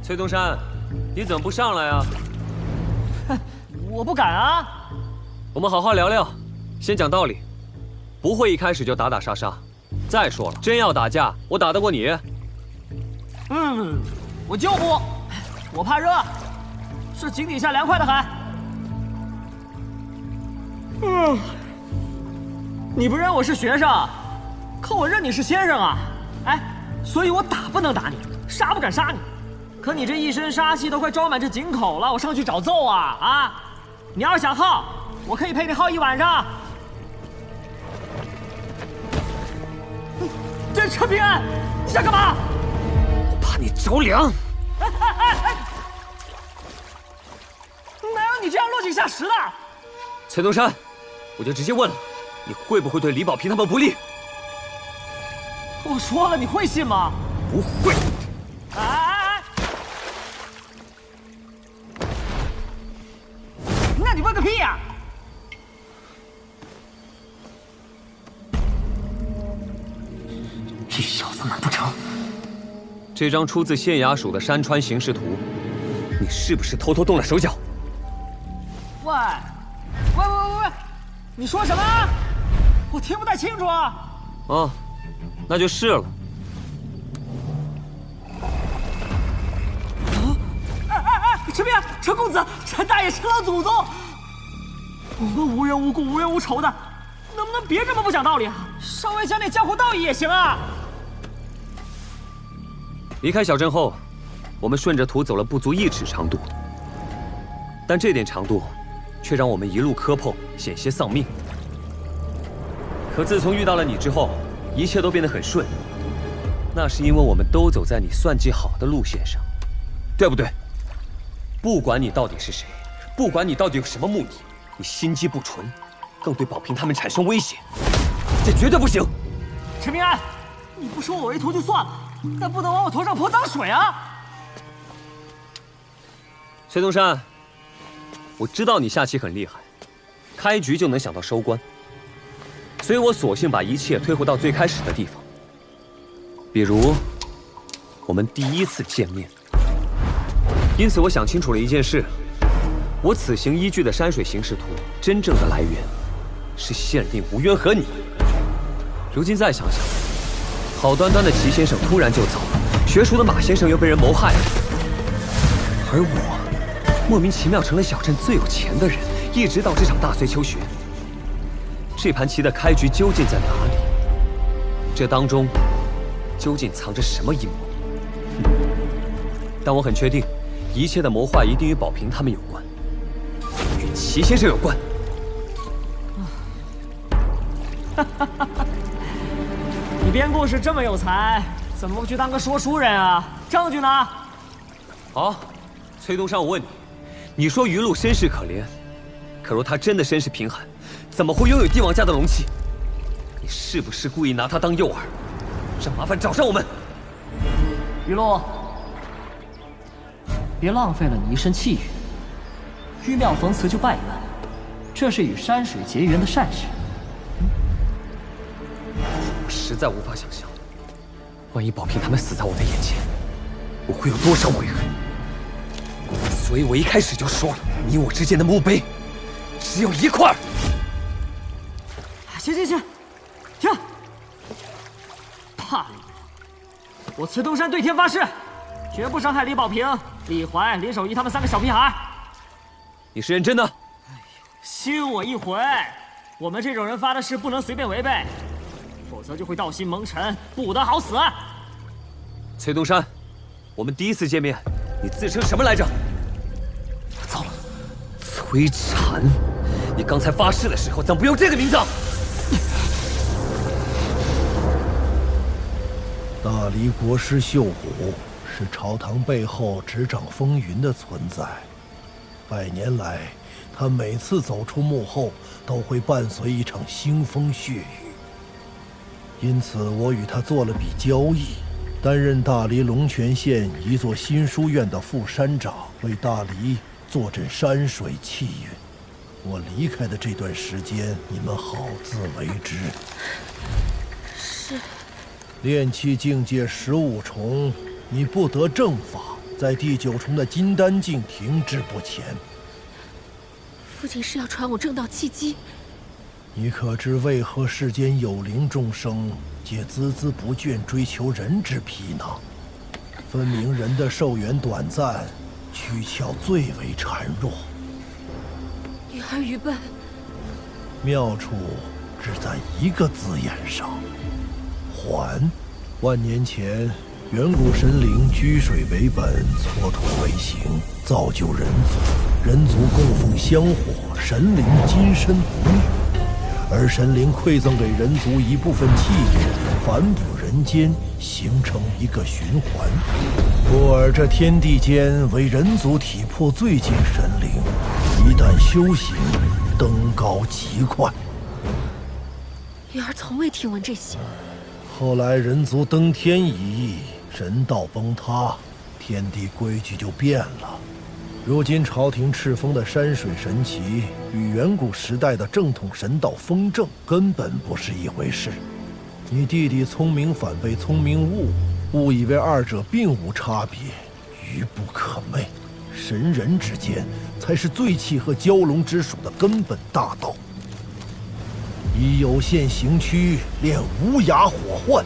崔东山，你怎么不上来啊？哼，我不敢啊。我们好好聊聊，先讲道理，不会一开始就打打杀杀。再说了，真要打架，我打得过你？我就不，我怕热，是井底下凉快的很。你不认我是学生，可我认你是先生啊！哎，所以我打不能打你，杀不敢杀你。可你这一身杀气都快装满这井口了，我上去找揍啊！啊，你要是想耗，我可以陪你耗一晚上。这陈平安，你想干嘛？我怕你着凉。哪有你这样落井下石的？崔东山，我就直接问了，你会不会对李保平他们不利？我说了，你会信吗？不会。哎！那你问个屁呀！这小子难不成？这张出自县衙署的山川形势图，你是不是偷偷动了手脚？喂，你说什么？我听不太清楚啊。啊，那就是了。陈平，陈公子，陈大爷，陈老祖宗，我们无缘无故、无冤无仇的，能不能别这么不讲道理啊？稍微讲点江湖道义也行啊。离开小镇后，我们顺着图走了不足1尺长度，但这点长度却让我们一路磕碰，险些丧命。可自从遇到了你之后，一切都变得很顺。那是因为我们都走在你算计好的路线上，对不对？不管你到底是谁，不管你到底有什么目的，你心机不纯，更对保平他们产生威胁，这绝对不行。陈平安，你不收我为徒就算了，但不能往我头上泼脏水啊！崔东山，我知道你下棋很厉害，开局就能想到收官，所以我索性把一切推回到最开始的地方，比如我们第一次见面。因此，我想清楚了一件事：我此行依据的山水形势图，真正的来源是县令吴渊和你。如今再想想，好端端的齐先生突然就走了，学熟的马先生又被人谋害了，而我莫名其妙成了小镇最有钱的人，一直到这场大隋求学。这盘棋的开局究竟在哪里？这当中究竟藏着什么阴谋？但我很确定，一切的谋划一定与保平他们有关，与齐先生有关。你编故事这么有才，怎么不去当个说书人啊？证据呢？好，崔东山，我问你，你说余禄身世可怜，可若他真的身世贫寒，怎么会拥有帝王家的龙气？你是不是故意拿他当诱饵，让麻烦找上我们？余禄，别浪费了你一身气运。玉庙逢祠就拜拜，这是与山水结缘的善事。我实在无法想象，万一保平他们死在我的眼前，我会有多少悔恨。所以我一开始就说了，你我之间的墓碑只有一块。行，停！怕你！我崔东山对天发誓，绝不伤害李保平、李怀、林守义他们3个小屁孩。你是认真的？信我一回，我们这种人发的誓不能随便违背，否则就会道心蒙尘，不得好死。崔东山，我们第一次见面，你自称什么来着？糟了，崔禅，你刚才发誓的时候怎么不用这个名字？大理国师秀虎是朝堂背后执掌风云的存在，百年来，他每次走出幕后，都会伴随一场腥风血雨。因此，我与他做了笔交易，担任大理龙泉县一座新书院的副山长，为大理坐镇山水气运。我离开的这段时间，你们好自为之。是。炼气境界15重，你不得正法，在第9重的金丹境停滞不前。父亲是要传我正道契机。你可知为何世间有灵众生皆孜孜不倦追求人之皮囊？分明人的寿元短暂，躯壳最为孱弱。女儿愚笨。妙处只在一个字眼上：还。万年前，远古神灵居水为本，蹉跎为形，造就人族。人族供奉香火，神灵金身不灭。而神灵馈赠给人族一部分气运，反哺人间，形成一个循环。故而这天地间为人族体魄最近神灵，一旦修行，登高极快。女儿从未听闻这些。后来人族登天一役，神道崩塌，天地规矩就变了。如今朝廷敕封的山水神奇，与远古时代的正统神道风正根本不是一回事。你弟弟聪明反被聪明误以为二者并无差别，愚不可寐。神人之间才是最契合蛟龙之属的根本大道。以有限形躯练无涯火幻，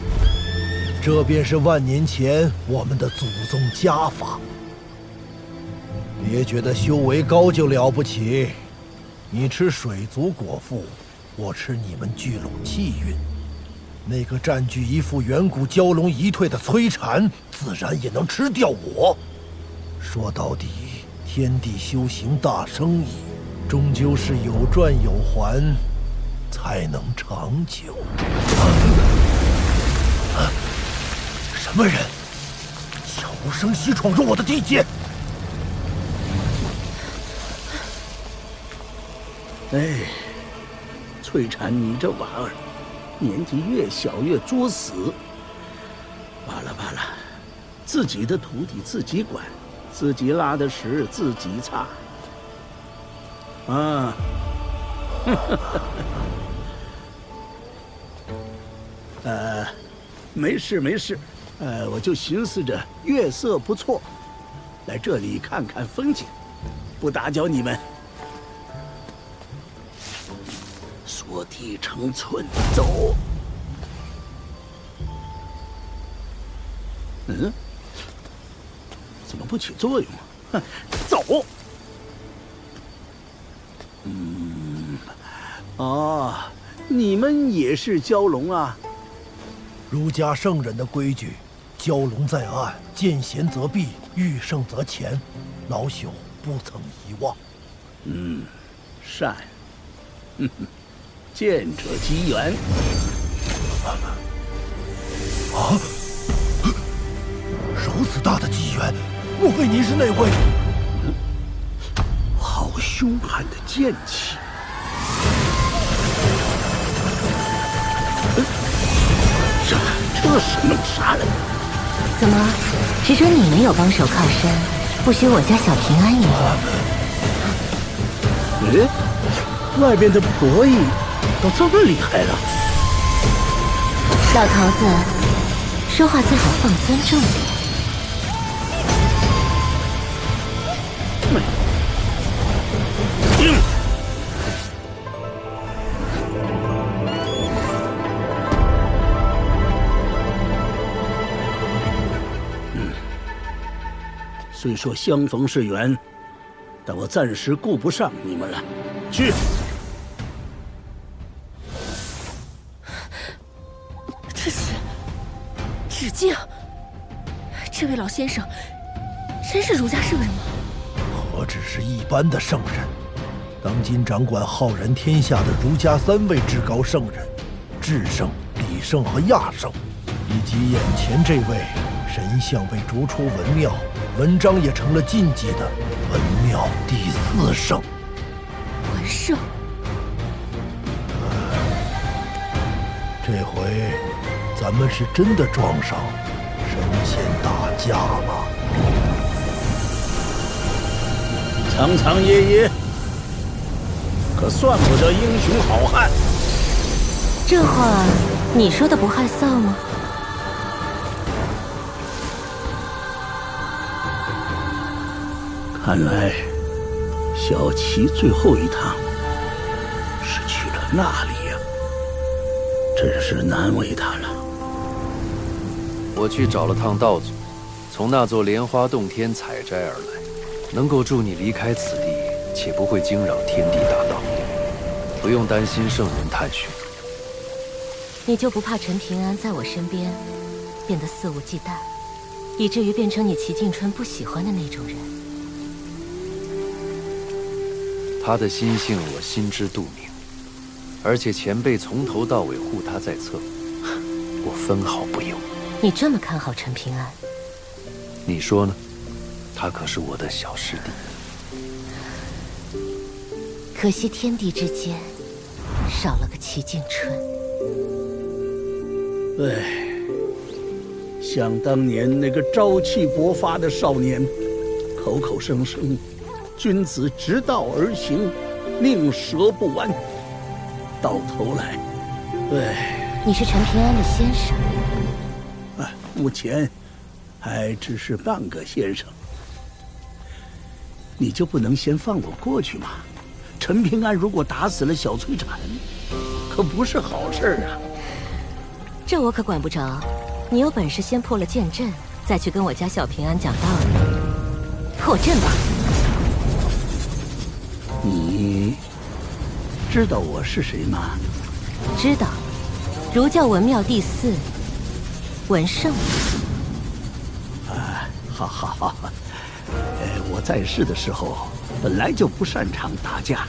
这便是万年前我们的祖宗家法。别觉得修为高就了不起，你吃水族果腹，我吃你们聚拢气运。那个占据一副远古蛟龙遗退的摧残，自然也能吃掉我。说到底，天地修行大生意，终究是有赚有还，才能长久。什么人悄无声息闯入我的地界？哎，翠蝉，你这娃儿，年纪越小越作死。罢了罢了，自己的徒弟自己管，自己拉的屎自己擦。啊，没事没事，我就寻思着月色不错，来这里看看风景，不打搅你们。缩地成寸，走。嗯，怎么不起作用啊？哼，走。哦，你们也是蛟龙啊？儒家圣人的规矩，蛟龙在岸，见贤则避，遇胜则前，老朽不曾遗忘。善。见者机缘。如此大的机缘，莫非您是那位？好凶悍的剑气！这是弄啥来？怎么，只准你们有帮手靠山，不许我家小平安有？外边的博弈都这么厉害了。老头子，说话最好放尊重点。虽说相逢是缘，但我暂时顾不上你们了。去。这是纸镜。这位老先生，真是儒家圣人吗？何止是一般的圣人，当今掌管浩然天下的儒家3位至高圣人，智圣、理圣和亚圣，以及眼前这位神像被逐出文庙，文章也成了禁忌的文庙第4圣。文圣。这回咱们是真的撞上神仙打架了。苍苍野野，可算不得英雄好汉。这话你说的不害臊吗？看来小琪最后一趟是去了那里呀，真是难为他了。我去找了趟道祖，从那座莲花洞天采摘而来，能够助你离开此地，且不会惊扰天地大道，不用担心圣人探寻。你就不怕陈平安在我身边变得肆无忌惮，以至于变成你齐静春不喜欢的那种人？他的心性我心知肚明，而且前辈从头到尾护他在侧，我分毫不由。你这么看好陈平安？你说呢？他可是我的小师弟。可惜天地之间少了个齐静春。唉，想当年那个朝气勃发的少年，口口声声君子直道而行，宁折不弯，到头来，唉。你是陈平安的先生？目前还只是半个先生。你就不能先放我过去吗？陈平安如果打死了小崔产，可不是好事啊。这我可管不着，你有本事先破了剑阵，再去跟我家小平安讲道理。破阵吧！你知道我是谁吗？知道，儒教文庙第4，文圣。好，我在世的时候本来就不擅长打架，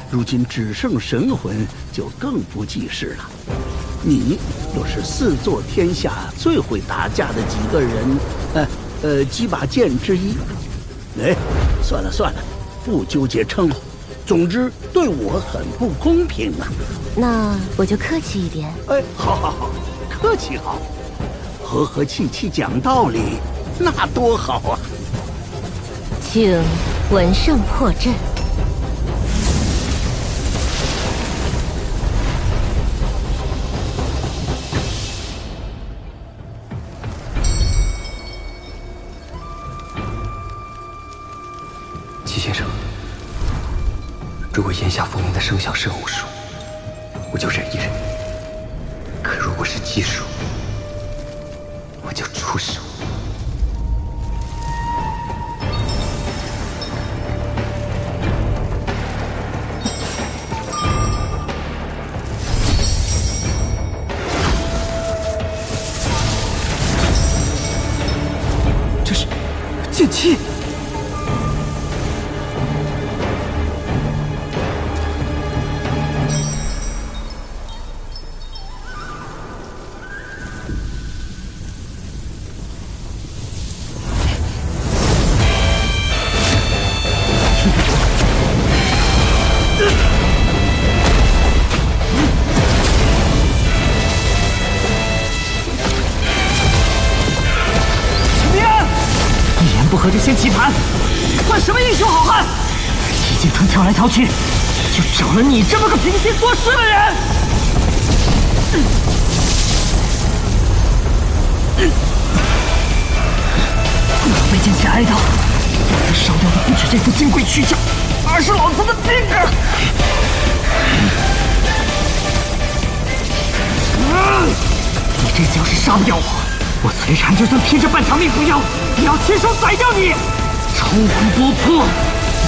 如今只剩神魂，就更不济事了。你又是4座天下最会打架的几个人，几把剑之一。哎，算了，不纠结称呼。总之对我很不公平啊。那我就客气一点。哎，好，客气好，和气讲道理，那多好啊！请文圣破阵。齐先生，如果炎夏风云的声响是偶数，我就忍一忍；可如果是奇数，我就出手。这是剑气。不合就先棋盘，算什么英雄好汉？齐静春跳来跳去，就找了你这么个平心做事的人。我被剑气挨到，这烧掉的不止这副金贵躯壳，而是老子的命啊！你这次要是杀不掉我崔禅就算拼着半条命不要，也要亲手宰掉你，抽骨剥魄，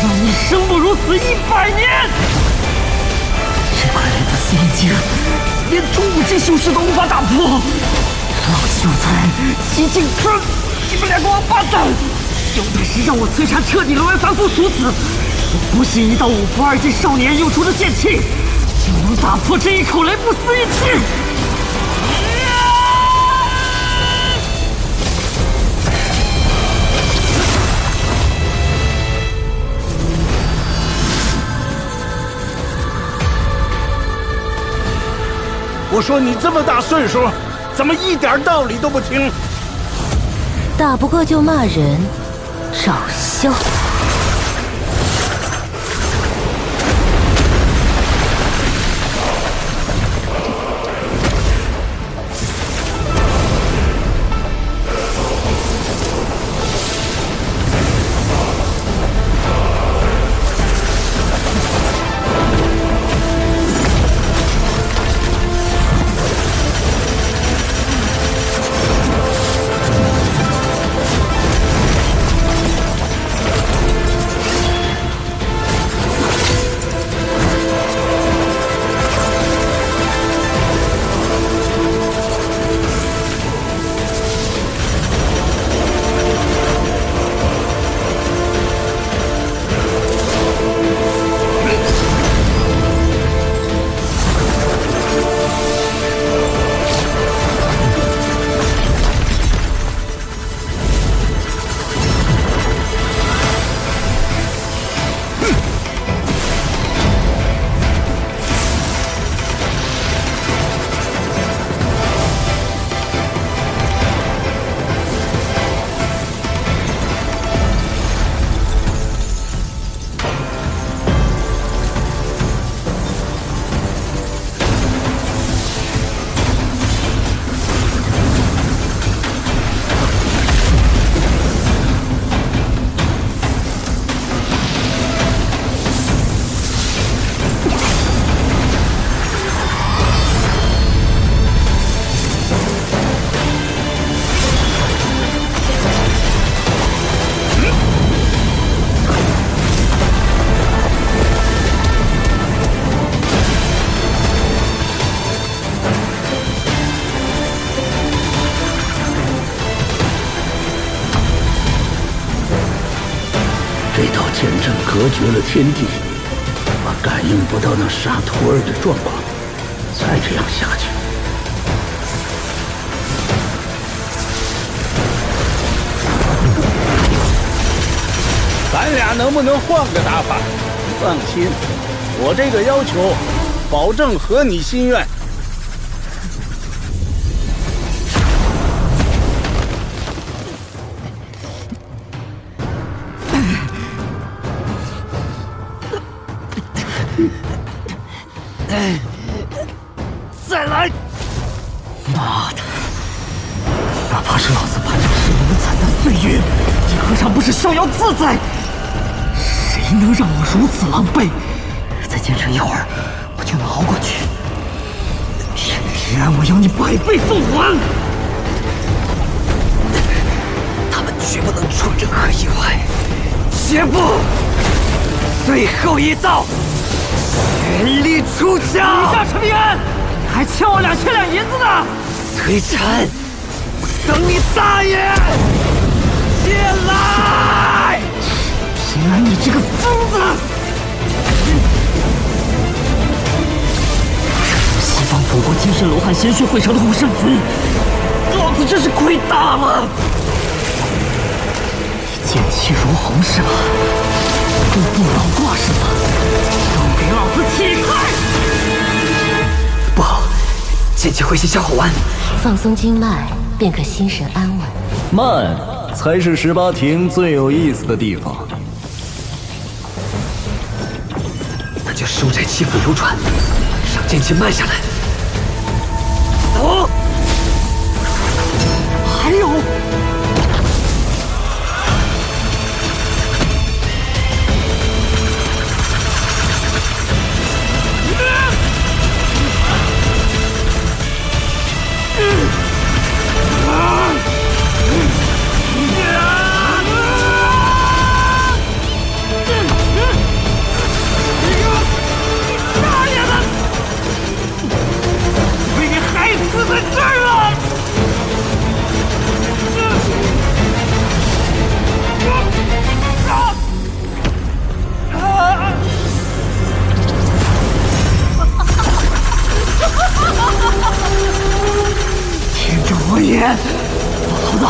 让你生不如死100年！这块雷布斯印经，连中武境修士都无法打破。老秀才，齐静春，你们2个王八蛋，有本事让我崔禅彻底沦为凡夫俗子！我不信一道5符2进少年用出的剑气，就能打破这一口雷布斯印经！我说你这么大岁数，怎么一点道理都不听？打不过就骂人，找笑。剑阵隔绝了天地，我感应不到那沙徒儿的状况。再这样下去，咱俩能不能换个打法？放心，我这个要求，保证合你心愿。再来！妈的！哪怕是老子攀上10年的惨淡岁月，也何尝不是逍遥自在？谁能让我如此狼狈？再坚持一会儿，我就能熬过去。陈平安，我要你100倍奉还！他们绝不能出任何意外。绝不！最后一刀，全力出鞘！你下陈平安！还欠我2000两银子呢！崔禅，我等你大爷！进来！平安，你这个疯子！西方佛国金身罗汉鲜血汇成的护身符，老子真是亏大了！你剑气如虹是吧？步步老挂是吧？都给老子起开！不好，剑气会袭小火湾，放松经脉，便可心神安稳。慢，才是18庭最有意思的地方。那就收窄气府流转，让剑气慢下来。走！还有。听着我言，老头子，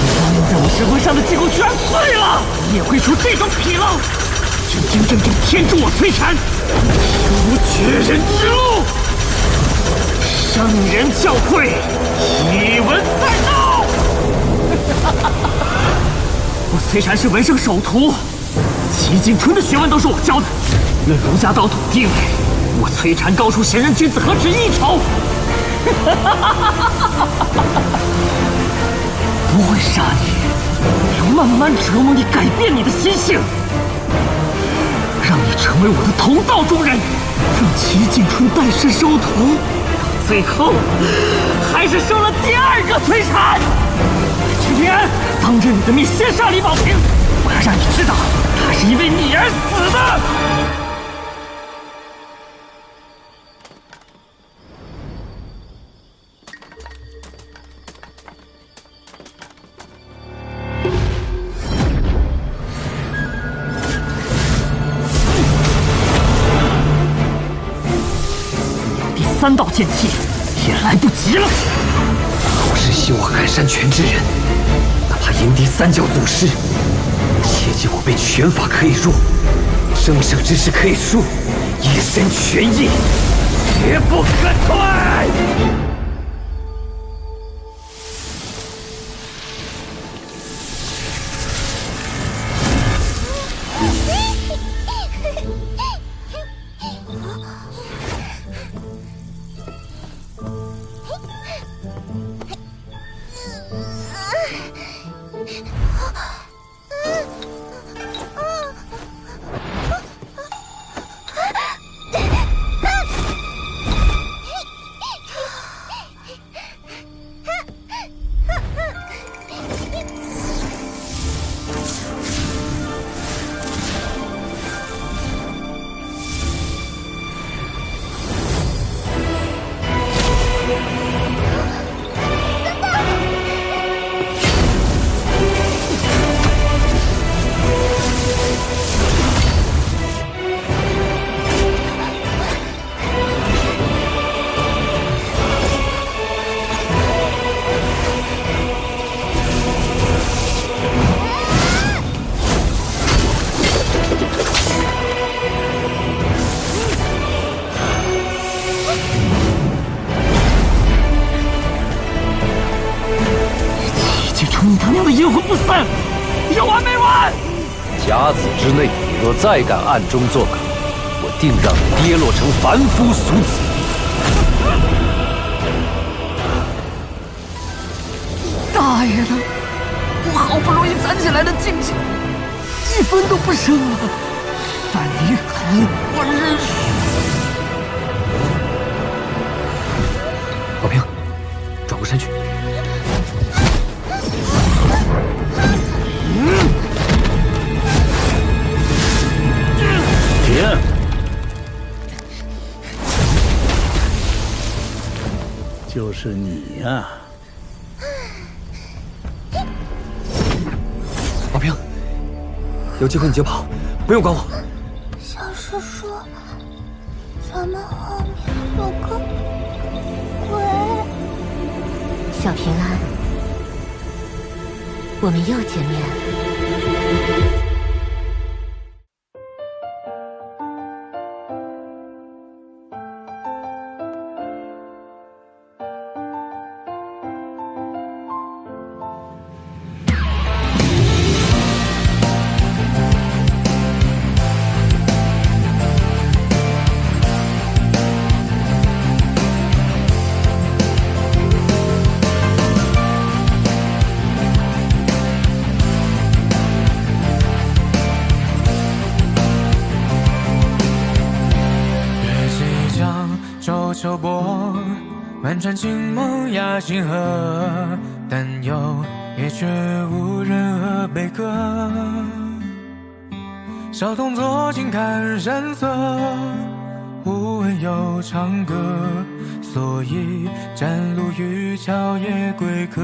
你烙印在我神魂上的气功居然碎了，你也会出这种纰漏？真正天助我崔禅，休无绝人之路！圣人教诲，一文在道。我崔禅是文圣首徒，齐景春的学问都是我教的。论儒家道统地位，我崔禅高出贤人君子何止一筹。不会杀你，要慢慢折磨你，改变你的心性，让你成为我的同道中人，让齐景春拜师收徒，到最后还是收了第2个崔禅。陈平安，当着你的面先杀李宝平，我要让你知道，他是因为你而死的。3道剑气也来不及了。我是修海山拳之人，哪怕迎敌3教祖师，切记我辈拳法可以弱，生生之势可以输，一身拳意，绝不可退。你他娘的阴魂不散，有完没完？甲子之内，你若再敢暗中作梗，我定让你跌落成凡夫俗子。大爷的，我好不容易攒起来的劲气，一分都不剩了。算你狠，我认输。宝平，转过身去。停！就是你呀！宝平，有机会你就跑，不用管我。小师叔，咱们后面有个鬼。小平安，我们又见面了。秋波，漫传青梦压星河，但有也绝无任何悲歌。小童坐静看山色，无闻有长歌，所以展露于桥夜归客。